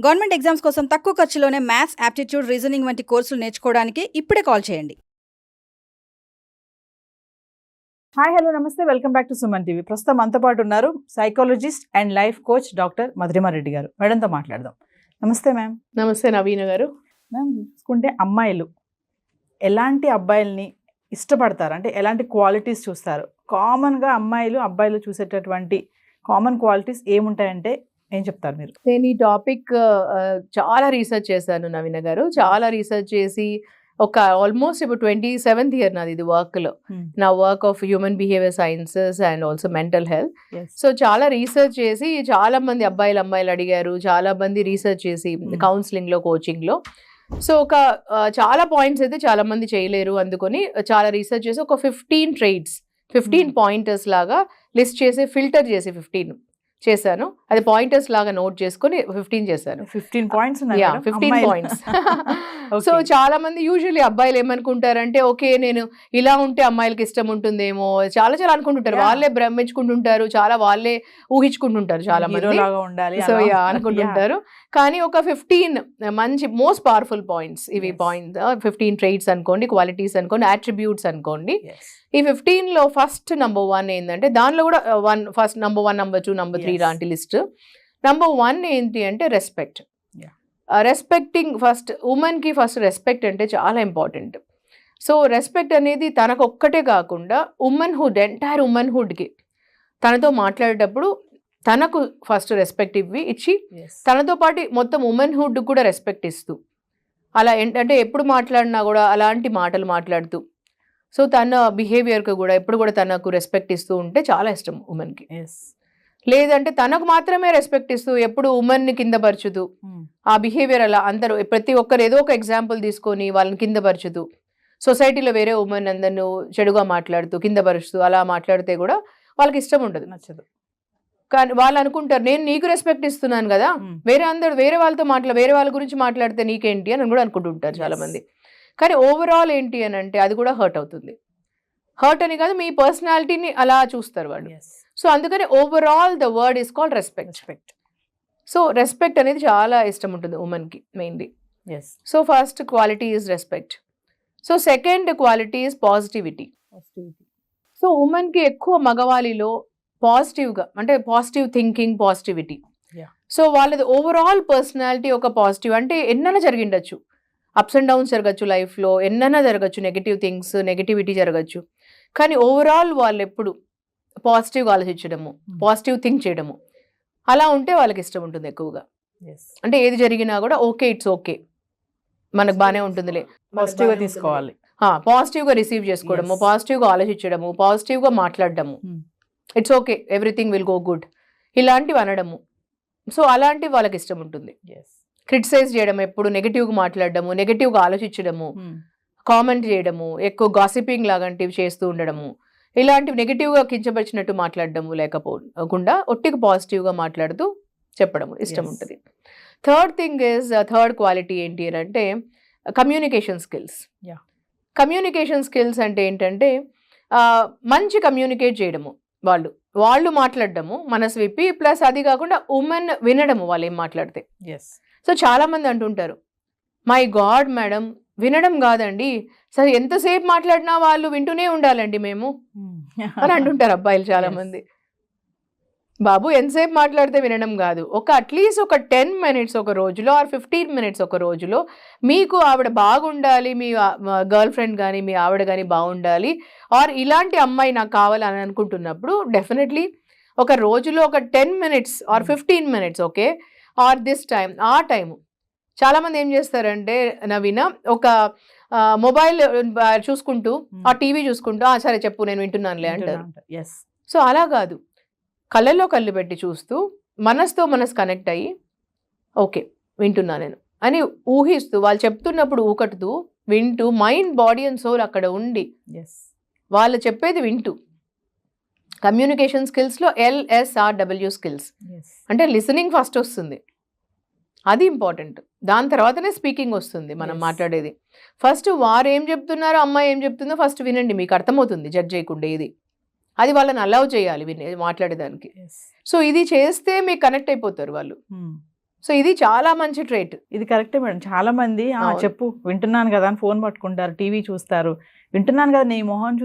Government exams కోసం తక్కువ ఖర్చులోనే maths, aptitude, reasoning వంటి కోర్సులు నేర్చుకోవడానికి ఇప్పుడే కాల్ చేయండి. హాయ్ హలో నమస్తే, welcome back to Suman TV. ప్రస్తుతం మనతో పాటు ఉన్నారు psychologist and life coach doctor Madhurima Reddy గారు. మేడంతో మాట్లాడదాం. నమస్తే మ్యామ్. నమస్తే నవీన గారు. మ్యామ్, చూసుకుంటే అమ్మాయిలు ఎలాంటి అబ్బాయిల్ని ఇష్టపడతారు, అంటే ఎలాంటి క్వాలిటీస్ చూస్తారు? కామన్గా అమ్మాయిలు అబ్బాయిలు చూసేటటువంటి కామన్ క్వాలిటీస్ ఏముంటాయంటే ఏం చెప్తారు మీరు? నేను ఈ టాపిక్ చాలా రీసెర్చ్ చేశాను నవీన గారు. చాలా రీసెర్చ్ చేసి ఒక ఆల్మోస్ట్ ఇప్పుడు 27th ఇయర్ నాది ఇది వర్క్లో. నా work of human behaviour sciences and also mental health. So చాలా రీసెర్చ్ చేసి చాలా మంది అమ్మాయిలు అడిగారు, చాలా మంది రీసెర్చ్ చేసి కౌన్సిలింగ్లో, కోచింగ్లో. సో ఒక చాలా పాయింట్స్ అయితే చాలా మంది చేయలేరు అందుకొని చాలా రీసెర్చ్ చేసి ఒక 15 పాయింటర్స్ లాగా లిస్ట్ చేసి ఫిల్టర్ చేసి 15 చేశాను. అది పాయింటర్స్ లాగా నోట్ చేసుకుని 15 చేశాను. 15 పాయింట్స్. 15 పాయింట్స్. సో చాలా మంది యూజువల్లీ అబ్బాయిలు ఏమనుకుంటారంటే, ఓకే నేను ఇలా ఉంటే అమ్మాయిలకి ఇష్టం ఉంటుందేమో, చాలా అనుకుంటుంటారు. వాళ్ళే భ్రమించుకుంటుంటారు, చాలా వాళ్ళే ఊహించుకుంటుంటారు చాలా మంది. సో అనుకుంటుంటారు. కానీ ఒక 15 మంచి మోస్ట్ పవర్ఫుల్ పాయింట్స్ ఇవి. పాయింట్స్ 15 ట్రైట్స్ అనుకోండి, క్వాలిటీస్ అనుకోండి, అట్రిబ్యూట్స్ అనుకోండి. ఈ 15లో ఫస్ట్ నంబర్ 1 ఏంటంటే, దానిలో కూడా ఫస్ట్ నంబర్ 1, నంబర్ 2, నంబర్ 3 లాంటి లిస్ట్. నంబర్ 1 ఏంటి అంటే రెస్పెక్ట్. రెస్పెక్టింగ్ ఫస్ట్ ఉమెన్కి ఫస్ట్ రెస్పెక్ట్ అంటే చాలా ఇంపార్టెంట్. సో రెస్పెక్ట్ అనేది తనకు ఒక్కటే కాకుండా ఉమెన్హుడ్, ఎంటైర్ ఉమెన్హుడ్కి తనతో మాట్లాడేటప్పుడు తనకు ఫస్ట్ రెస్పెక్ట్ ఇచ్చి తనతో పాటు మొత్తం ఉమెన్హుడ్ కూడా రెస్పెక్ట్ ఇస్తూ, అలా అంటే ఎప్పుడు మాట్లాడినా కూడా అలాంటి మాటలు మాట్లాడుతూ, సో తన బిహేవియర్కి కూడా ఎప్పుడు కూడా తనకు రెస్పెక్ట్ ఇస్తూ ఉంటే చాలా ఇష్టం ఉమెన్కి. లేదంటే తనకు మాత్రమే రెస్పెక్ట్ ఇస్తూ ఎప్పుడు ఉమెన్ని కింద పరచుతూ, ఆ బిహేవియర్ అలా అందరూ ప్రతి ఒక్కరు ఏదో ఒక ఎగ్జాంపుల్ తీసుకొని వాళ్ళని కింద పరచుతూ, సొసైటీలో వేరే ఉమెన్ అందరినూ చెడుగా మాట్లాడుతూ కింద పరుస్తూ అలా మాట్లాడితే కూడా వాళ్ళకి ఇష్టం ఉండదు, నచ్చదు. కానీ వాళ్ళు అనుకుంటారు, నేను నీకు రెస్పెక్ట్ ఇస్తున్నాను కదా, వేరే వాళ్ళతో వేరే వాళ్ళ గురించి మాట్లాడితే నీకేంటి అని కూడా అనుకుంటుంటారు చాలా మంది. కానీ ఓవరాల్ ఏంటి అని అంటే అది కూడా హర్ట్ అవుతుంది. హర్ట్ అని కాదు, మీ పర్సనాలిటీని అలా చూస్తారు వాళ్ళు. సో అందుకని overall the word is called respect. So respect అనేది చాలా ఇష్టం ఉంటుంది ఉమెన్కి mainly. So first quality is respect. So second quality is positivity. So ఉమెన్కి ఎక్కువ మగవాళ్ళలో పాజిటివ్గా అంటే పాజిటివ్ థింకింగ్, పాజిటివిటీ. సో వాళ్ళది ఓవరాల్ పర్సనాలిటీ ఒక పాజిటివ్. అంటే ఎన్నైనా జరిగిండొచ్చు, అప్స్ అండ్ డౌన్స్ జరగచ్చు లైఫ్లో, ఎన్నైనా జరగచ్చు, నెగిటివ్ థింగ్స్, నెగిటివిటీ జరగచ్చు. కానీ ఓవరాల్ వాళ్ళు ఎప్పుడు పాజిటివ్గా ఆలోచించడము, పాజిటివ్ థింక్ చేయడము, అలా ఉంటే వాళ్ళకి ఇష్టం ఉంటుంది ఎక్కువగా. అంటే ఏది జరిగినా కూడా ఓకే, ఇట్స్ ఓకే, మనకు బాగానే ఉంటుందిలే, పాజిటివ్గా తీసుకోవాలి, పాజిటివ్గా రిసీవ్ చేసుకోవడము, పాజిటివ్గా ఆలోచించడము, పాజిటివ్గా మాట్లాడడము, it's okay, everything will go good, ఇలాంటివి అనడము. సో అలాంటివి వాళ్ళకి ఇష్టం ఉంటుంది. క్రిటిసైజ్ చేయడం, ఎప్పుడు నెగిటివ్గా మాట్లాడడము, నెగిటివ్గా ఆలోచించడము, కామెంట్ చేయడము, ఎక్కువ గాసిపింగ్ లాంటివి చేస్తూ ఉండడము, ఇలాంటివి నెగిటివ్గా కించపరిచినట్టు మాట్లాడడము లేకపోకుండా ఒట్టిగా పాజిటివ్గా మాట్లాడుతూ చెప్పడము ఇష్టం ఉంటుంది. థర్డ్ క్వాలిటీ ఏంటి అని అంటే కమ్యూనికేషన్ స్కిల్స్. కమ్యూనికేషన్ స్కిల్స్ అంటే ఏంటంటే మంచి కమ్యూనికేట్ చేయడము, వాళ్ళు మాట్లాడడము మనసు విప్పి, ప్లస్ అది కాకుండా ఉమెన్ వినడము వాళ్ళు ఏం మాట్లాడితే. సో చాలా మంది అంటుంటారు, మై గాడ్ మేడం, వినడం కాదండి, సరే ఎంతసేపు మాట్లాడినా వాళ్ళు వింటూనే ఉండాలండి మేము అని అంటుంటారు అబ్బాయిలు చాలా మంది. బాబు ఎంతసేపు మాట్లాడితే వినడం కాదు, అట్లీస్ట్ ఒక 10 minutes ఒక రోజులో ఆర్ 15 minutes ఒక రోజులో మీకు ఆవిడ బాగుండాలి, మీ గర్ల్ ఫ్రెండ్ కానీ మీ ఆవిడ కానీ బాగుండాలి, ఆర్ ఇలాంటి అమ్మాయి నాకు కావాలని అనుకుంటున్నప్పుడు డెఫినెట్లీ ఒక రోజులో ఒక 10 minutes or 15 minutes okay, or this time, ఆ టైము. చాలామంది ఏం చేస్తారంటే నవీన, ఒక మొబైల్ చూసుకుంటూ ఆ టీవీ చూసుకుంటూ సరే చెప్పు నేను వింటున్నానులే అంటారు. సో అలా కాదు, కళ్ళల్లో కళ్ళు పెట్టి చూస్తూ మనసుతో మనసు కనెక్ట్ అయ్యి ఓకే వింటున్నా నేను అని ఊహిస్తూ, వాళ్ళు చెప్తున్నప్పుడు ఊకటుతూ వింటూ, మైండ్, బాడీ అండ్ సోల్ అక్కడ ఉండి వాళ్ళు చెప్పేది వింటూ. కమ్యూనికేషన్ స్కిల్స్లో LSRW స్కిల్స్ అంటే లిసనింగ్ ఫస్ట్ వస్తుంది, అది ఇంపార్టెంట్. దాని తర్వాతనే స్పీకింగ్ వస్తుంది, మనం మాట్లాడేది. ఫస్ట్ వారు ఏం చెప్తున్నారో, అమ్మాయి ఏం చెప్తుందో ఫస్ట్ వినండి, మీకు అర్థమవుతుంది జడ్జ్ చేయకుండా. ఇది అది వాళ్ళని అలౌ చేయాలి మాట్లాడేదానికి. సో ఇది చేస్తే మీకు కనెక్ట్ అయిపోతారు వాళ్ళు. సో ఇది చాలా మంచి ట్రేట్. ఇది కరెక్టే మేడం. చాలా మంది అవును. చెప్పు వింటున్నాను కదా అని ఫోన్ పట్టుకుంటారు, టీవీ చూస్తారు, వింటున్నాను కదా నీ మొహం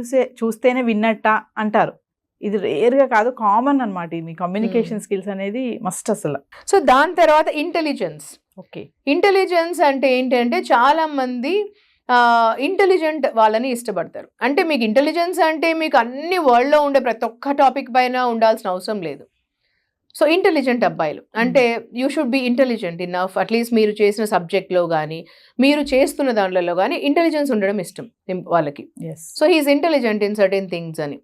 చూస్తేనే విన్నట్ట అంటారు. ఇది రేర్ గా కాదు, కామన్ అన్నమాట. మీ కమ్యూనికేషన్ స్కిల్స్ అనేది మస్ట్ అసలు. సో దాని తర్వాత ఇంటెలిజెన్స్. ఓకే. ఇంటెలిజెన్స్ అంటే ఏంటంటే చాలా మంది ఇంటెలిజెంట్ వాళ్ళని ఇష్టపడతారు. అంటే మీకు ఇంటెలిజెన్స్ అంటే మీకు అన్ని వరల్డ్లో ఉండే ప్రతి ఒక్క టాపిక్ పైన ఉండాల్సిన అవసరం లేదు. సో ఇంటెలిజెంట్ అబ్బాయిలు అంటే you should be intelligent enough, at least మీరు చేసిన సబ్జెక్ట్లో కానీ మీరు చేస్తున్న దాంట్లో కానీ ఇంటెలిజెన్స్ ఉండడం ఇష్టం వాళ్ళకి. So he is intelligent in certain things అని,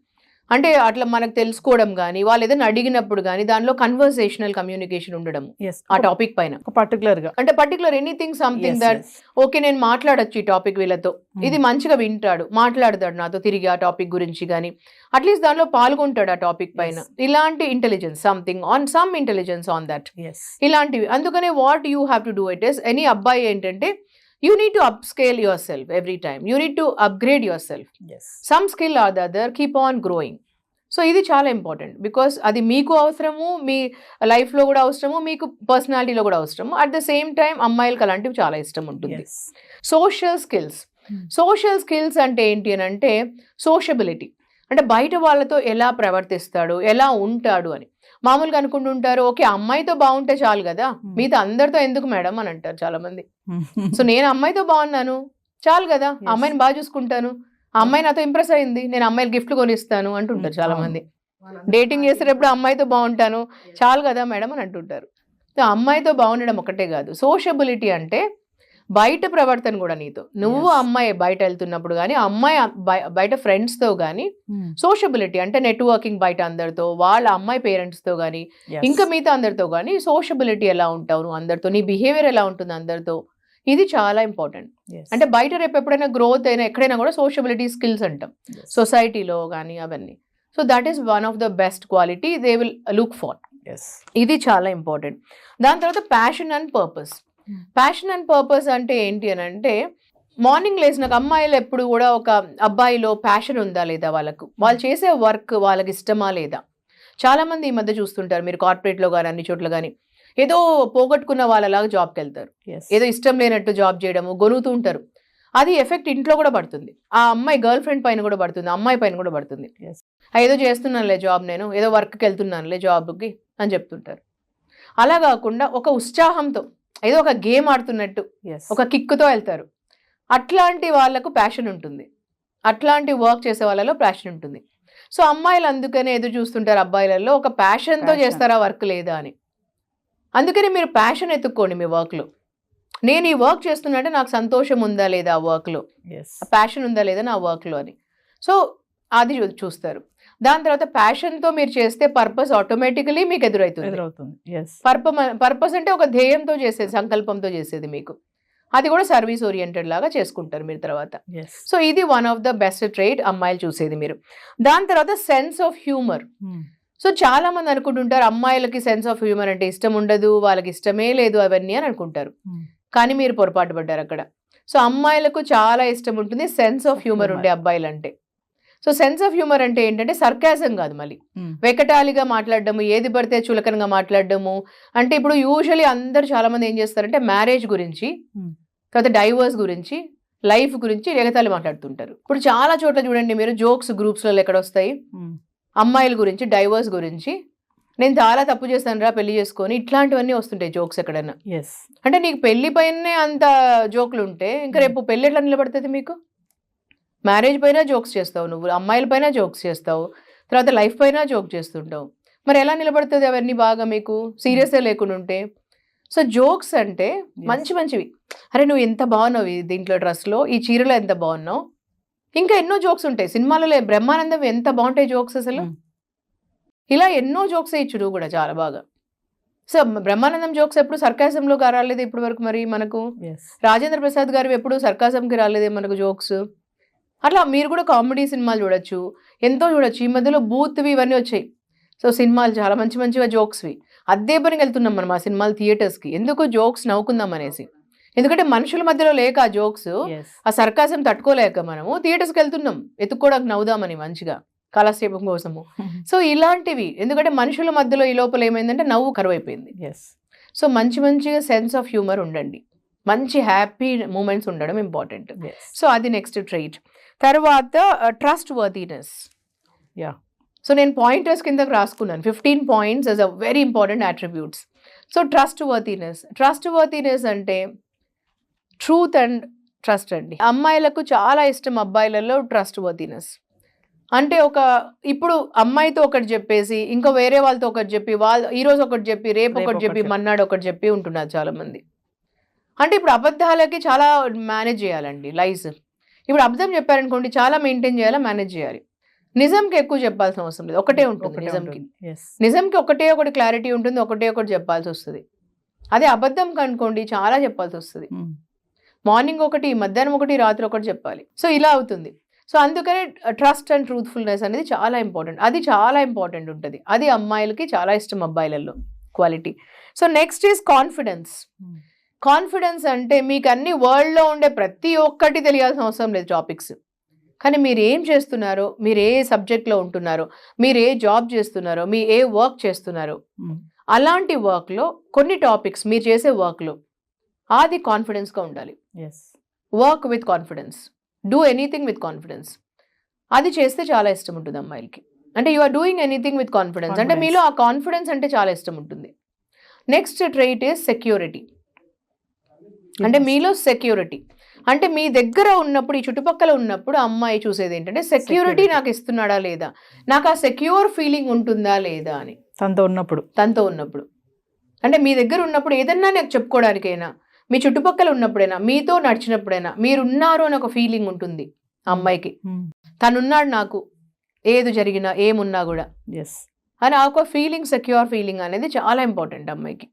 అంటే అట్లా మనకు తెలుసుకోవడం కానీ వాళ్ళు ఏదైనా అడిగినప్పుడు కానీ దానిలో కన్వర్సేషనల్ కమ్యూనికేషన్ ఉండడం ఆ టాపిక్ పైన పర్టికులర్ గా, అంటే particular anything something that okay నేను మాట్లాడొచ్చు ఈ టాపిక్ వీళ్ళతో, ఇది మంచిగా వింటాడు, మాట్లాడతాడు నాతో తిరిగి ఆ టాపిక్ గురించి కానీ అట్లీస్ట్ దానిలో పాల్గొంటాడు ఆ టాపిక్ పైన. ఇలాంటి intelligence something on some intelligence on that, ఇలాంటివి. అందుకనే what you have to do it is, any అబ్బాయి ఏంటంటే you need to upscale yourself every time, you need to upgrade yourself, some skill or the other, keep on growing. So ఇది చాలా important, because అది మీకు అవసరము, మీ లైఫ్లో కూడా అవసరము, మీకు పర్సనాలిటీలో కూడా అవసరము. అట్ ద సేమ్ టైం అమ్మాయిలకు అలాంటివి చాలా ఇష్టం ఉంటుంది. Social skills. సోషల్ స్కిల్స్ అంటే ఏంటి అని అంటే సోషబిలిటీ, అంటే బయట వాళ్ళతో ఎలా ప్రవర్తిస్తాడు, ఎలా ఉంటాడు అని. మామూలుగా అనుకుంటుంటారు ఓకే అమ్మాయితో బాగుంటే చాలు కదా, మీతో అందరితో ఎందుకు మేడం అని అంటారు చాలా మంది. సో నేను అమ్మాయితో బాగున్నాను చాలు కదా, అమ్మాయిని బాగా చూసుకుంటాను, ఆ అమ్మాయి నాతో ఇంప్రెస్ అయింది, నేను అమ్మాయిలు గిఫ్ట్లు కొనిస్తాను అంటుంటారు చాలా మంది. డేటింగ్ చేసేటప్పుడు అమ్మాయితో బాగుంటాను చాలు కదా మేడం అని అంటుంటారు. సో అమ్మాయితో బాగుండడం ఒకటే కాదు, సోషబిలిటీ అంటే బయట ప్రవర్తన కూడా నీతో, నువ్వు అమ్మాయి బయట వెళ్తున్నప్పుడు కానీ అమ్మాయి బయట ఫ్రెండ్స్తో కానీ సోషబిలిటీ అంటే నెట్వర్కింగ్ బయట అందరితో, వాళ్ళ అమ్మాయి పేరెంట్స్తో కానీ ఇంకా మిగతా అందరితో కానీ సోషబిలిటీ ఎలా ఉంటావు నువ్వు అందరితో, నీ బిహేవియర్ ఎలా ఉంటుంది అందరితో, ఇది చాలా ఇంపార్టెంట్. అంటే బయట రేపు ఎప్పుడైనా గ్రోత్ అయినా ఎక్కడైనా కూడా సోషబిలిటీ స్కిల్స్ అంటాం సొసైటీలో కానీ అవన్నీ. So that is one of the best quality they will look for. ఇది చాలా ఇంపార్టెంట్. దాని తర్వాత passion and purpose. Passion and purpose అంటే ఏంటి అని అంటే మార్నింగ్ లేచిన అమ్మాయిలు ఎప్పుడు కూడా ఒక అబ్బాయిలో ప్యాషన్ ఉందా లేదా, వాళ్ళకు వాళ్ళు చేసే వర్క్ వాళ్ళకి ఇష్టమా లేదా. చాలా మంది ఈ మధ్య చూస్తుంటారు మీరు కార్పొరేట్లో కానీ అన్ని చోట్ల కానీ ఏదో పోగొట్టుకున్న వాళ్ళలాగా జాబ్కి వెళ్తారు, ఏదో ఇష్టం లేనట్టు జాబ్ చేయడము, గొనుగుతూ ఉంటారు. అది ఎఫెక్ట్ ఇంట్లో కూడా పడుతుంది, ఆ అమ్మాయి గర్ల్ ఫ్రెండ్ పైన కూడా పడుతుంది, అమ్మాయి పైన కూడా పడుతుంది. ఏదో చేస్తున్నానులే జాబ్, నేను ఏదో వర్క్కి వెళ్తున్నానులే జాబ్కి అని చెప్తుంటారు. అలా కాకుండా ఒక ఉత్సాహంతో ఏదో ఒక గేమ్ ఆడుతున్నట్టు ఒక కిక్తో వెళ్తారు. అట్లాంటి వాళ్ళకు ప్యాషన్ ఉంటుంది, అట్లాంటి వర్క్ చేసే వాళ్ళలో ప్యాషన్ ఉంటుంది. సో అమ్మాయిలు అందుకనే ఎదురు చూస్తుంటారు అబ్బాయిలలో ఒక ప్యాషన్తో చేస్తారా వర్క్ లేదా అని. అందుకని మీరు ప్యాషన్ ఎత్తుక్కోండి మీ వర్క్లో. నేను ఈ వర్క్ చేస్తున్నా అంటే నాకు సంతోషం ఉందా లేదా ఆ వర్క్లో, ప్యాషన్ ఉందా లేదా నా వర్క్లో అని. సో అది చూస్తారు. దాని తర్వాత ప్యాషన్తో మీరు చేస్తే పర్పస్ ఆటోమేటికలీ మీకు ఎదురవుతుంది. పర్పస్ అంటే ఒక ధ్యేయంతో చేసేది, సంకల్పంతో చేసేది మీకు, అది కూడా సర్వీస్ ఓరియంటెడ్ లాగా చేసుకుంటారు మీరు తర్వాత. సో ఇది one of the best trait అమ్మాయిలు చూసేది మీరు. దాని తర్వాత సెన్స్ ఆఫ్ హ్యూమర్. సో చాలా మంది అనుకుంటుంటారు అమ్మాయిలకి సెన్స్ ఆఫ్ హ్యూమర్ అంటే ఇష్టం ఉండదు, వాళ్ళకి ఇష్టమే లేదు అవన్నీ అని అనుకుంటారు, కానీ మీరు పొరపాటు పడ్డారు అక్కడ. సో అమ్మాయిలకు చాలా ఇష్టం ఉంటుంది సెన్స్ ఆఫ్ హ్యూమర్ ఉండే అబ్బాయిలు అంటే. సో సెన్స్ ఆఫ్ హ్యూమర్ అంటే ఏంటంటే సర్కాజం కాదు, మళ్ళీ వెకటాలిగా మాట్లాడడము, ఏది పడితే చులకనగా మాట్లాడడము. అంటే ఇప్పుడు యూజువలీ అందరు చాలా మంది ఏం చేస్తారంటే మ్యారేజ్ గురించి, తర్వాత డైవర్స్ గురించి, లైఫ్ గురించి ఎగతాళి మాట్లాడుతుంటారు. ఇప్పుడు చాలా చోట్ల చూడండి మీరు జోక్స్ గ్రూప్స్లలో ఎక్కడ వస్తాయి, అమ్మాయిల గురించి, డైవర్స్ గురించి, నేను చాలా తప్పు చేస్తాను రా పెళ్లి చేసుకొని, ఇట్లాంటివన్నీ వస్తుంటాయి జోక్స్ ఎక్కడన్నా. అంటే నీకు పెళ్లి పైనే అంత జోకులు ఉంటే ఇంకా రేపు పెళ్లి ఎట్లా నిలబడుతుంది మీకు? మ్యారేజ్ పైన జోక్స్ చేస్తావు, నువ్వు అమ్మాయిల పైన జోక్స్ చేస్తావు, తర్వాత లైఫ్ పైన జోక్ చేస్తుంటావు, మరి ఎలా నిలబడుతుంది అవన్నీ బాగా మీకు సీరియస్గా లేకుండా ఉంటే? సో జోక్స్ అంటే మంచి మంచివి, అరే నువ్వు ఎంత బాగున్నావు దీంట్లో డ్రెస్లో, ఈ చీరలో ఎంత బాగున్నావు, ఇంకా ఎన్నో జోక్స్ ఉంటాయి సినిమాలలో. బ్రహ్మానందం ఎంత బాగుంటాయి జోక్స్ అసలు, ఇలా ఎన్నో జోక్స్ వేయచ్చు నువ్వు కూడా చాలా బాగా. సో బ్రహ్మానందం జోక్స్ ఎప్పుడు సర్కాజంలో రాలేదు ఇప్పటి వరకు, మరి మనకు రాజేంద్ర ప్రసాద్ గారు ఎప్పుడు సర్కాజంకి రాలేదే మనకు జోక్స్. అట్లా మీరు కూడా కామెడీ సినిమాలు చూడొచ్చు, ఎంతో చూడొచ్చు. ఈ మధ్యలో బూత్వి ఇవన్నీ వచ్చాయి. సో సినిమాలు చాలా మంచి మంచిగా జోక్స్వి, అదే పనికి వెళ్తున్నాం మనం ఆ సినిమాలు థియేటర్స్కి, ఎందుకు జోక్స్ నవ్వుకుందాం అనేసి. ఎందుకంటే మనుషుల మధ్యలో లేక ఆ జోక్స్, ఆ సర్కాసం తట్టుకోలేక మనము థియేటర్స్కి వెళ్తున్నాం ఎత్తుక్కోవడానికి నవ్వుదామని మంచిగా కాలక్షేపం కోసము. సో ఇలాంటివి, ఎందుకంటే మనుషుల మధ్యలో ఈ లోపల ఏమైందంటే నవ్వు కరువైపోయింది. సో మంచిగా సెన్స్ ఆఫ్ హ్యూమర్ ఉండండి, మంచి హ్యాపీ మూమెంట్స్ ఉండడం ఇంపార్టెంట్. సో అది నెక్స్ట్ ట్రైట్. తర్వాత ట్రస్ట్ వర్తీనెస్. సో నేను పాయింటర్స్ కిందకు రాసుకున్నాను 15 points as a very important attributes. So trust worthiness అంటే ట్రూత్ అండ్ ట్రస్ట్ అండి. అమ్మాయిలకు చాలా ఇష్టం అబ్బాయిలలో ట్రస్ట్ వర్తీనెస్. అంటే ఇప్పుడు అమ్మాయితో ఒకటి చెప్పేసి ఇంకో వేరే వాళ్ళతో ఒకటి చెప్పి వాళ్ళు ఈరోజు ఒకటి చెప్పి రేపు ఒకటి చెప్పి మన్నాడు ఒకటి చెప్పి ఉంటున్నారు చాలా మంది. అంటే ఇప్పుడు అబద్ధాలకి చాలా మేనేజ్ చేయాలండి లైస్. ఇప్పుడు అబద్ధం చెప్పారనుకోండి చాలా మెయింటైన్ చేయాలా, మేనేజ్ చేయాలి. నిజంకి ఎక్కువ చెప్పాల్సిన అవసరం లేదు, ఒకటే ఉంటుంది నిజంకి ఒకటే ఒకటి క్లారిటీ ఉంటుంది, ఒకటే ఒకటి చెప్పాల్సి వస్తుంది. అదే అబద్ధం కనుకోండి చాలా చెప్పాల్సి వస్తుంది. మార్నింగ్ ఒకటి, మధ్యాహ్నం ఒకటి, రాత్రి ఒకటి చెప్పాలి. సో ఇలా అవుతుంది. సో అందుకనే ట్రస్ట్ అండ్ ట్రూత్ఫుల్నెస్ అనేది చాలా ఇంపార్టెంట్. అది చాలా ఇంపార్టెంట్ ఉంటుంది. అది అమ్మాయిలకి చాలా ఇష్టం అబ్బాయిలలో quality. So next is confidence అంటే మీకు అన్ని వరల్డ్లో ఉండే ప్రతి ఒక్కటి తెలియాల్సిన అవసరం లేదు టాపిక్స్. కానీ మీరు ఏం చేస్తున్నారో, మీరు ఏ సబ్జెక్ట్లో ఉంటున్నారో, మీరు ఏ జాబ్ చేస్తున్నారో, మీ ఏ వర్క్ చేస్తున్నారో, అలాంటి వర్క్లో కొన్ని టాపిక్స్ మీరు చేసే వర్క్లో అది కాన్ఫిడెన్స్గా ఉండాలి. Work with confidence, do anything with confidence. అది చేస్తే చాలా ఇష్టం ఉంటుంది అమ్మాయిలకి. అంటే you are doing anything with confidence అంటే మీలో ఆ కాన్ఫిడెన్స్ అంటే చాలా ఇష్టం ఉంటుంది. Next trait is security. అంటే మీలో సెక్యూరిటీ అంటే మీ దగ్గర ఉన్నప్పుడు, ఈ చుట్టుపక్కల ఉన్నప్పుడు అమ్మాయి చూసేది ఏంటంటే సెక్యూరిటీ నాకు ఇస్తున్నాడా లేదా, నాకు ఆ సెక్యూర్ ఫీలింగ్ ఉంటుందా లేదా అని. తనతో ఉన్నప్పుడు అంటే మీ దగ్గర ఉన్నప్పుడు ఏదన్నా నాకు చెప్పుకోవడానికైనా, మీ చుట్టుపక్కల ఉన్నప్పుడైనా, మీతో నడిచినప్పుడైనా మీరున్నారు అని ఒక ఫీలింగ్ ఉంటుంది అమ్మాయికి. తనున్నాడు నాకు ఏది జరిగినా ఏమున్నా కూడా అని ఆ ఒక ఫీలింగ్, సెక్యూర్ ఫీలింగ్ అనేది చాలా ఇంపార్టెంట్ అమ్మాయికి.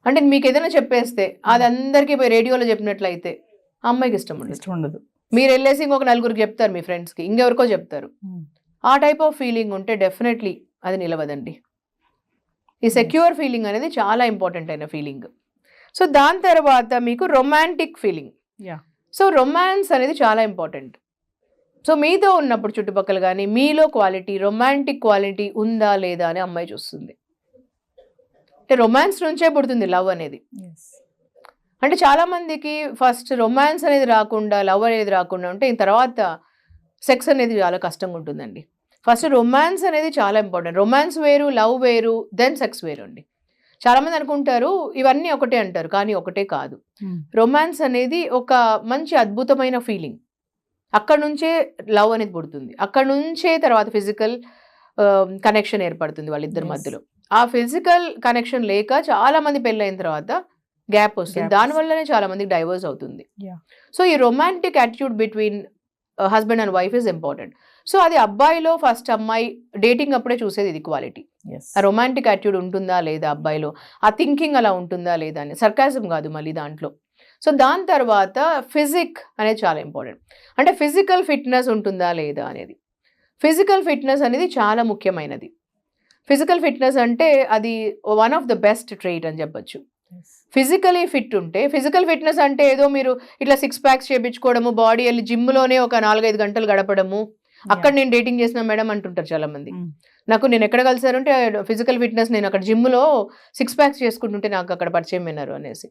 అంటే మీకు ఏదైనా చెప్పేస్తే అది అందరికీ పోయి రేడియోలో చెప్పినట్లయితే అమ్మాయికి ఇష్టం ఉండదు. మీరు వెళ్ళేసి ఇంకొక నలుగురికి చెప్తారు, మీ ఫ్రెండ్స్కి ఇంకెవరికో చెప్తారు. ఆ టైప్ ఆఫ్ ఫీలింగ్ ఉంటే డెఫినెట్లీ అది నిలవదండి. ఈ సెక్యూర్ ఫీలింగ్ అనేది చాలా ఇంపార్టెంట్ అయిన ఫీలింగ్. సో దాని తర్వాత మీకు రొమాంటిక్ ఫీలింగ్. సో రొమాన్స్ అనేది చాలా ఇంపార్టెంట్. సో మీతో ఉన్నప్పుడు చుట్టుపక్కల కానీ మీలో క్వాలిటీ, రొమాంటిక్ క్వాలిటీ ఉందా లేదా అని అమ్మాయి చూస్తుంది. అంటే రొమాన్స్ నుంచే పుడుతుంది లవ్ అనేది. అంటే చాలా మందికి ఫస్ట్ రొమాన్స్ అనేది రాకుండా, లవ్ అనేది రాకుండా ఉంటే తర్వాత సెక్స్ అనేది చాలా కష్టంగా ఉంటుందండి. ఫస్ట్ రొమాన్స్ అనేది చాలా ఇంపార్టెంట్. రొమాన్స్ వేరు, లవ్ వేరు, దెన్ సెక్స్ వేరు అండి. చాలామంది అనుకుంటారు ఇవన్నీ ఒకటే అంటారు, కానీ ఒకటే కాదు. రొమాన్స్ అనేది ఒక మంచి అద్భుతమైన ఫీలింగ్. అక్కడ నుంచే లవ్ అనేది పుడుతుంది. అక్కడ నుంచే తర్వాత ఫిజికల్ కనెక్షన్ ఏర్పడుతుంది వాళ్ళిద్దరి మధ్యలో. ఆ ఫిజికల్ కనెక్షన్ లేక చాలా మంది పెళ్ళైన తర్వాత గ్యాప్ వస్తుంది. దానివల్లనే చాలా మందికి డైవర్స్ అవుతుంది. సో ఈ romantic attitude between husband and wife is important. So అది అబ్బాయిలో ఫస్ట్ అమ్మాయి డేటింగ్ అప్పుడే చూసేది ఇది క్వాలిటీ. ఆ రొమాంటిక్ యాటిట్యూడ్ ఉంటుందా లేదా అబ్బాయిలో, ఆ థింకింగ్ అలా ఉంటుందా లేదా అని. సర్కాజం కాదు మళ్ళీ దాంట్లో. సో దాని తర్వాత ఫిజిక్ అనేది చాలా ఇంపార్టెంట్. అంటే ఫిజికల్ ఫిట్నెస్ ఉంటుందా లేదా అనేది. ఫిజికల్ ఫిట్నెస్ అనేది చాలా ముఖ్యమైనది. ఫిజికల్ ఫిట్నెస్ అంటే అది one of the best trait అని చెప్పొచ్చు. ఫిజికలీ ఫిట్ ఉంటే, ఫిజికల్ ఫిట్నెస్ అంటే ఏదో మీరు ఇట్లా 6 ప్యాక్స్ చేయించుకోవడము, బాడీ వెళ్ళి జిమ్లోనే ఒక 4-5 గంటలు గడపడము, అక్కడ నేను డేటింగ్ చేసిన మేడం అంటుంటారు చాలా మంది. నేను ఎక్కడ కలిసారు అంటే ఫిజికల్ ఫిట్నెస్, నేను అక్కడ జిమ్లో 6 ప్యాక్స్ చేసుకుంటుంటే నాకు అక్కడ పరిచయం అయినారు అనేసి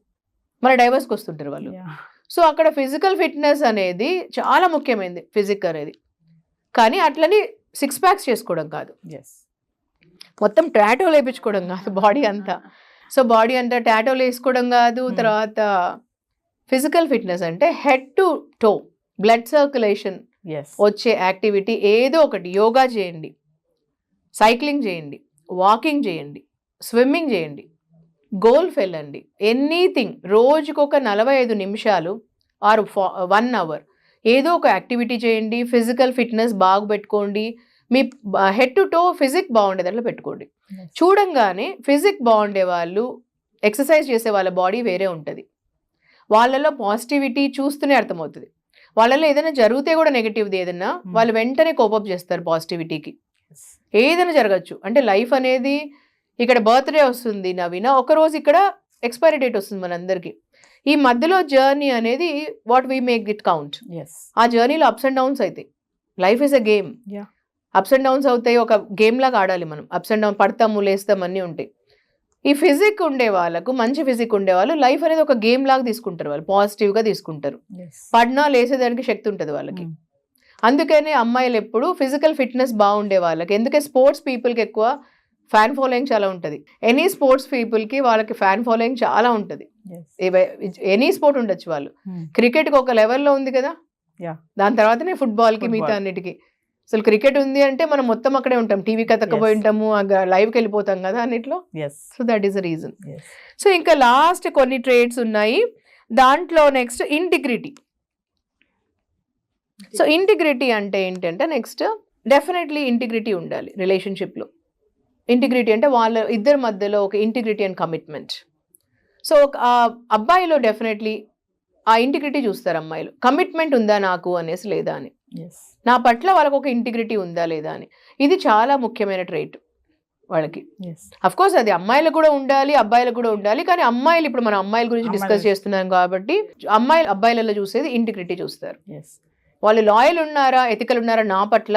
మళ్ళీ డైవర్స్కి వస్తుంటారు వాళ్ళు. సో అక్కడ ఫిజికల్ ఫిట్నెస్ అనేది చాలా ముఖ్యమైనది ఫిజిక్ అనేది. కానీ అట్లని 6 ప్యాక్స్ చేసుకోవడం కాదు, మొత్తం టాటోలు వేయించుకోవడం కాదు బాడీ అంతా. సో బాడీ అంతా టాటోలు వేసుకోవడం కాదు. తర్వాత ఫిజికల్ ఫిట్నెస్ అంటే head to toe blood circulation వచ్చే యాక్టివిటీ ఏదో ఒకటి. యోగా చేయండి, సైక్లింగ్ చేయండి, వాకింగ్ చేయండి, స్విమ్మింగ్ చేయండి, గోల్ఫ్ వెళ్ళండి, ఎనీథింగ్. రోజుకొక 45 నిమిషాలు ఆర్ 1 అవర్ ఏదో ఒక యాక్టివిటీ చేయండి. ఫిజికల్ ఫిట్నెస్ బాగా పెట్టుకోండి. మీ హెడ్ టు టో ఫిజిక్ బాగుండేది అట్లా పెట్టుకోండి. చూడంగానే ఫిజిక్ బాగుండే వాళ్ళు, ఎక్సర్సైజ్ చేసే వాళ్ళ బాడీ వేరే ఉంటుంది. వాళ్ళలో పాజిటివిటీ చూస్తూనే అర్థమవుతుంది. వాళ్ళలో ఏదైనా జరిగితే కూడా నెగిటివ్ది ఏదైనా వాళ్ళు వెంటనే కోపప్ చేస్తారు పాజిటివిటీకి. ఏదైనా జరగచ్చు. అంటే లైఫ్ అనేది ఇక్కడ బర్త్డే వస్తుంది నవీన, ఒకరోజు ఇక్కడ ఎక్స్పైరీ డేట్ వస్తుంది మనందరికీ. ఈ మధ్యలో జర్నీ అనేది what we make it count. ఆ జర్నీలో అప్స్ అండ్ డౌన్స్ అవుతాయి. Life is a game. Ups and downs అవుతాయి. ఒక గేమ్ లాగా ఆడాలి మనం. అప్స్ అండ్ డౌన్, పడతాము, లేస్తాము, అన్నీ ఉంటాయి. ఈ ఫిజిక్ ఉండే వాళ్ళకు, మంచి ఫిజిక్ ఉండే వాళ్ళు లైఫ్ అనేది ఒక గేమ్ లాగా తీసుకుంటారు, వాళ్ళు పాజిటివ్ గా తీసుకుంటారు. పడినా లేసేదానికి శక్తి ఉంటుంది వాళ్ళకి. అందుకనే అమ్మాయిలు ఎప్పుడు ఫిజికల్ ఫిట్నెస్ బాగుండే వాళ్ళకి, ఎందుకే స్పోర్ట్స్ పీపుల్కి ఎక్కువ ఫ్యాన్ ఫాలోయింగ్ చాలా ఉంటుంది. ఎనీ స్పోర్ట్స్ పీపుల్కి వాళ్ళకి ఫ్యాన్ ఫాలోయింగ్ చాలా ఉంటుంది. ఎనీ స్పోర్ట్ ఉండొచ్చు, వాళ్ళు క్రికెట్కి ఒక లెవెల్లో ఉంది కదా, దాని తర్వాతనే ఫుట్బాల్కి, మిగతా అన్నిటికీ. అసలు క్రికెట్ ఉంది అంటే మనం మొత్తం అక్కడే ఉంటాం, టీవీకి అతకపోయి ఉంటాము, లైవ్కి వెళ్ళిపోతాం కదా అన్నిట్లో. So that is the reason. So ఇంకా లాస్ట్ కొన్ని ట్రేడ్స్ ఉన్నాయి దాంట్లో. Next integrity. సో ఇంటిగ్రిటీ అంటే ఏంటంటే నెక్స్ట్ డెఫినెట్లీ ఇంటిగ్రిటీ ఉండాలి రిలేషన్షిప్లో. ఇంటిగ్రిటీ అంటే వాళ్ళ ఇద్దరి మధ్యలో ఒక ఇంటిగ్రిటీ అండ్ కమిట్మెంట్. సో అబ్బాయిలో డెఫినెట్లీ ఆ ఇంటిగ్రిటీ చూస్తారు అమ్మాయిలు, కమిట్మెంట్ ఉందా నాకు అనేసి లేదా అని, నా పట్ల వాళ్ళకు ఒక ఇంటిగ్రిటీ ఉందా లేదా అని. ఇది చాలా ముఖ్యమైన ట్రైట్ వాళ్ళకి. అఫ్ కోర్స్ అది అమ్మాయిలకు కూడా ఉండాలి, అబ్బాయిలకు కూడా ఉండాలి. కానీ అమ్మాయిలు, ఇప్పుడు మనం అమ్మాయిల గురించి డిస్కస్ చేస్తున్నాం కాబట్టి అమ్మాయిలు అబ్బాయిలలో చూసేది ఇంటిగ్రిటీ చూస్తారు. వాళ్ళు లాయల్ ఉన్నారా, ఎథికల్ ఉన్నారా నా పట్ల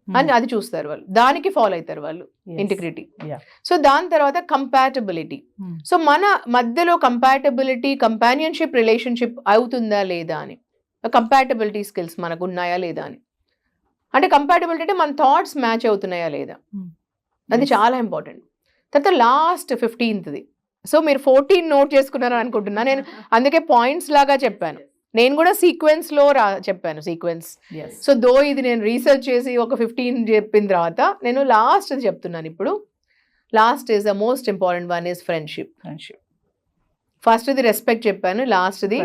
అని అది చూస్తారు వాళ్ళు, దానికి ఫాలో అవుతారు వాళ్ళు ఇంటిగ్రిటీ. సో దాని తర్వాత కంపాటబిలిటీ. సో మన మధ్యలో కంపాటబిలిటీ, కంపానియన్షిప్ రిలేషన్షిప్ అవుతుందా లేదా అని, కంపాటబిలిటీ స్కిల్స్ మనకు ఉన్నాయా లేదా అని. అంటే కంపాటబిలిటీ అంటే మన థాట్స్ మ్యాచ్ అవుతున్నాయా లేదా, అది చాలా ఇంపార్టెంట్. తర్వాత లాస్ట్ 15th. సో మీరు 14 నోట్ చేసుకున్నారని అనుకుంటున్నా నేను, అందుకే పాయింట్స్ లాగా చెప్పాను. నేను కూడా సీక్వెన్స్ లో చెప్పాను, సీక్వెన్స్. సో ఇది నేను రీసెర్చ్ చేసి ఒక 15 చెప్పిన తర్వాత నేను లాస్ట్ చెప్తున్నాను ఇప్పుడు. Last is the most important one is friendship. First the respect చెప్పాను, last the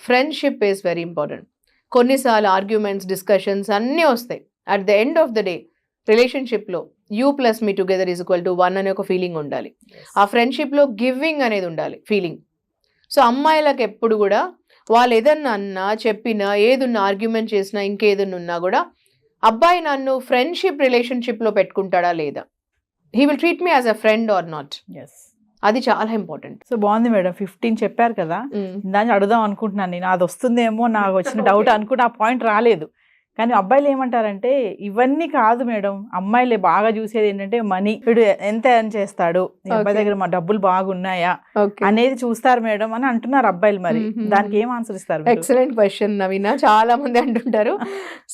friendship is very important. కొన్నిసార్లు ఆర్గ్యుమెంట్స్, డిస్కషన్స్ అన్నీ వస్తాయి. At the end of the day రిలేషన్షిప్లో you plus me together is equal to 1 అనే ఒక feeling ఉండాలి. ఆ ఫ్రెండ్షిప్లో giving అనేది ఉండాలి, ఫీలింగ్. సో అమ్మాయిలకు ఎప్పుడు కూడా వాళ్ళు ఏదన్నా అన్నా, చెప్పినా, ఏదున్నా, ఆర్గ్యుమెంట్ చేసినా, ఇంకేదన్నా ఉన్నా కూడా అబ్బాయి నన్ను ఫ్రెండ్షిప్ రిలేషన్షిప్లో పెట్టుకుంటాడా లేదా, he will treat me as a friend or not, అది చాలా ఇంపార్టెంట్. సో బాగుంది మేడం, 15 చెప్పారు కదా, దాన్ని అడుగుదాం అనుకుంటున్నాను నేను. అది వస్తుందేమో నాకు వచ్చిన డౌట్ అనుకుంటే ఆ పాయింట్ రాలేదు. కానీ అబ్బాయిలు ఏమంటారంటే ఇవన్నీ కాదు మేడం, అమ్మాయిలే బాగా చూసేది ఏంటంటే మనీ, వీడు ఎంత ఎర్న్ చేస్తాడు, అబ్బాయి దగ్గర మా డబ్బులు బాగున్నాయా అనేది చూస్తారు మేడం అని అంటున్నారు అబ్బాయిలు. మరి దానికి ఏం ఆన్సర్ ఇస్తారు? ఎక్సలెంట్ క్వశ్చన్ నవీన, చాలా మంది అంటుంటారు.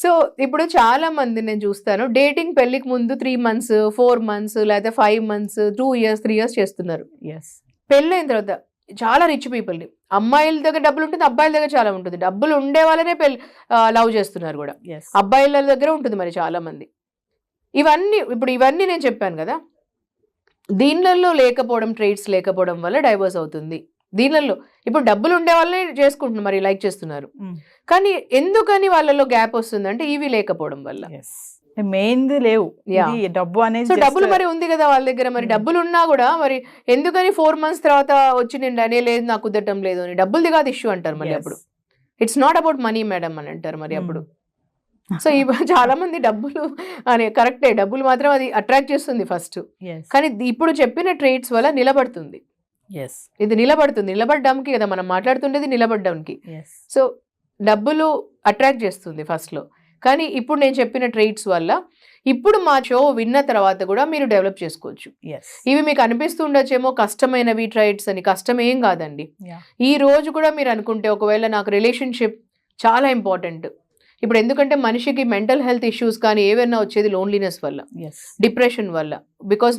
సో ఇప్పుడు చాలా మంది నేను చూస్తాను, డేటింగ్ పెళ్లికి ముందు 3 months, 4 months, లేదా 5 months, 2 years, 3 years చేస్తున్నారు. పెళ్ళైన తర్వాత చాలా రిచ్ పీపుల్ని, అమ్మాయిల దగ్గర డబ్బులు ఉంటుంది, అబ్బాయిల దగ్గర చాలా ఉంటుంది. డబ్బులు ఉండే వాళ్ళనే లవ్ చేస్తున్నారు కూడా, అబ్బాయిల దగ్గర ఉంటుంది మరి చాలా మంది. ఇవన్నీ నేను చెప్పాను కదా, దీనిలలో లేకపోవడం, ట్రేడ్స్ లేకపోవడం వల్ల డైవర్స్ అవుతుంది. దీనిలో ఇప్పుడు డబ్బులు ఉండే వాళ్ళనే చేసుకుంటున్నారు, మరి లైక్ చేస్తున్నారు. కానీ ఎందుకని వాళ్ళలో గ్యాప్ వస్తుంది అంటే ఇవి లేకపోవడం వల్ల. మెయిన్ లేవు, డబ్బు అనేది. సో డబ్బులు మరి ఉంది కదా వాళ్ళ దగ్గర, మరి డబ్బులు ఉన్నా కూడా మరి ఎందుకని 4 months తర్వాత వచ్చి నేను అనే లేదు, నాకు కుదరటం లేదు అని, డబ్బులు దిగాది ఇష్యూ అంటారు మళ్ళీ. అప్పుడు it's not about money madam అని అంటారు మరి అప్పుడు. సో చాలా మంది డబ్బులు అనే కరెక్టే, డబ్బులు మాత్రం అది అట్రాక్ట్ చేస్తుంది ఫస్ట్, కానీ ఇప్పుడు చెప్పిన ట్రేడ్స్ వల్ల నిలబడుతుంది. ఇది నిలబడడానికి కదా మనం మాట్లాడుతుండేది, నిలబడడానికి. సో డబ్బులు అట్రాక్ట్ చేస్తుంది ఫస్ట్ లో, కానీ ఇప్పుడు నేను చెప్పిన ట్రేడ్స్ వల్ల ఇప్పుడు మా షో విన్న తర్వాత కూడా మీరు డెవలప్ చేసుకోవచ్చు. ఇవి మీకు అనిపిస్తుండొచ్చేమో కష్టమైనవి ట్రేడ్స్ అని, కష్టం ఏం కాదండి. ఈ రోజు కూడా మీరు అనుకుంటే ఒకవేళ నాకు రిలేషన్షిప్ చాలా ఇంపార్టెంట్, ఇప్పుడు ఎందుకంటే మనిషికి మెంటల్ హెల్త్ ఇష్యూస్ కానీ ఏవైనా వచ్చేది లోన్లీనెస్ వల్ల, డిప్రెషన్ వల్ల. బికాస్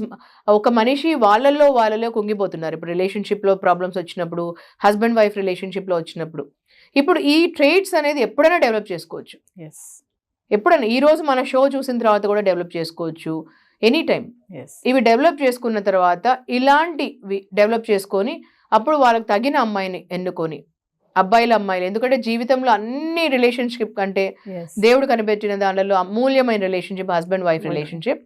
ఒక మనిషి వాళ్ళలో కుంగిపోతున్నారు ఇప్పుడు రిలేషన్షిప్లో ప్రాబ్లమ్స్ వచ్చినప్పుడు, హస్బెండ్ వైఫ్ రిలేషన్షిప్లో వచ్చినప్పుడు. ఇప్పుడు ఈ ట్రేడ్స్ అనేది ఎప్పుడైనా డెవలప్ చేసుకోవచ్చు, ఎప్పుడైనా. ఈ రోజు మన షో చూసిన తర్వాత కూడా డెవలప్ చేసుకోవచ్చు, ఎనీ టైం. ఇవి డెవలప్ చేసుకున్న తర్వాత ఇలాంటివి డెవలప్ చేసుకొని అప్పుడు వాళ్ళకి తగిన అమ్మాయిని ఎన్నుకొని, అమ్మాయిలు ఎందుకంటే జీవితంలో అన్ని రిలేషన్షిప్ కంటే దేవుడు కనిపెట్టిన దానిలో అమూల్యమైన రిలేషన్షిప్ హస్బెండ్ వైఫ్ రిలేషన్షిప్.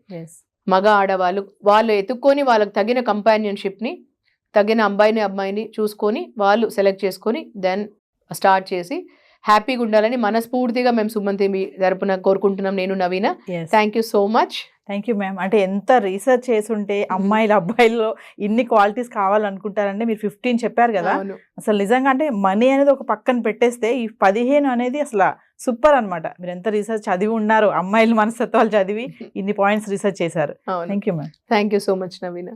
మగ ఆడవాళ్ళు వాళ్ళు ఎత్తుక్కొని వాళ్ళకి తగిన కంపానియన్షిప్ని, తగిన అమ్మాయిని చూసుకొని వాళ్ళు సెలెక్ట్ చేసుకొని దెన్ స్టార్ట్ చేసి హ్యాపీగా ఉండాలని మనస్ఫూర్తిగా మేము సుమన్ టీవీ తరపున కోరుకుంటున్నాం. నేను Naveena, thank you so much. Thank you ma'am. అంటే ఎంత రీసెర్చ్ చేసి ఉంటే అమ్మాయిలు అబ్బాయిల్లో ఇన్ని క్వాలిటీస్ కావాలనుకుంటారంటే మీరు 15 చెప్పారు కదా, అసలు నిజంగా అంటే మనీ అనేది ఒక పక్కన పెట్టేస్తే ఈ 15 అనేది అసలు సూపర్ అనమాట. మీరు ఎంత రీసెర్చ్ చదివి ఉన్నారు, అమ్మాయిల మనస్తత్వాలు చదివి ఇన్ని పాయింట్స్ రీసెర్చ్ చేశారు. Thank you ma'am. Thank you so much Naveena.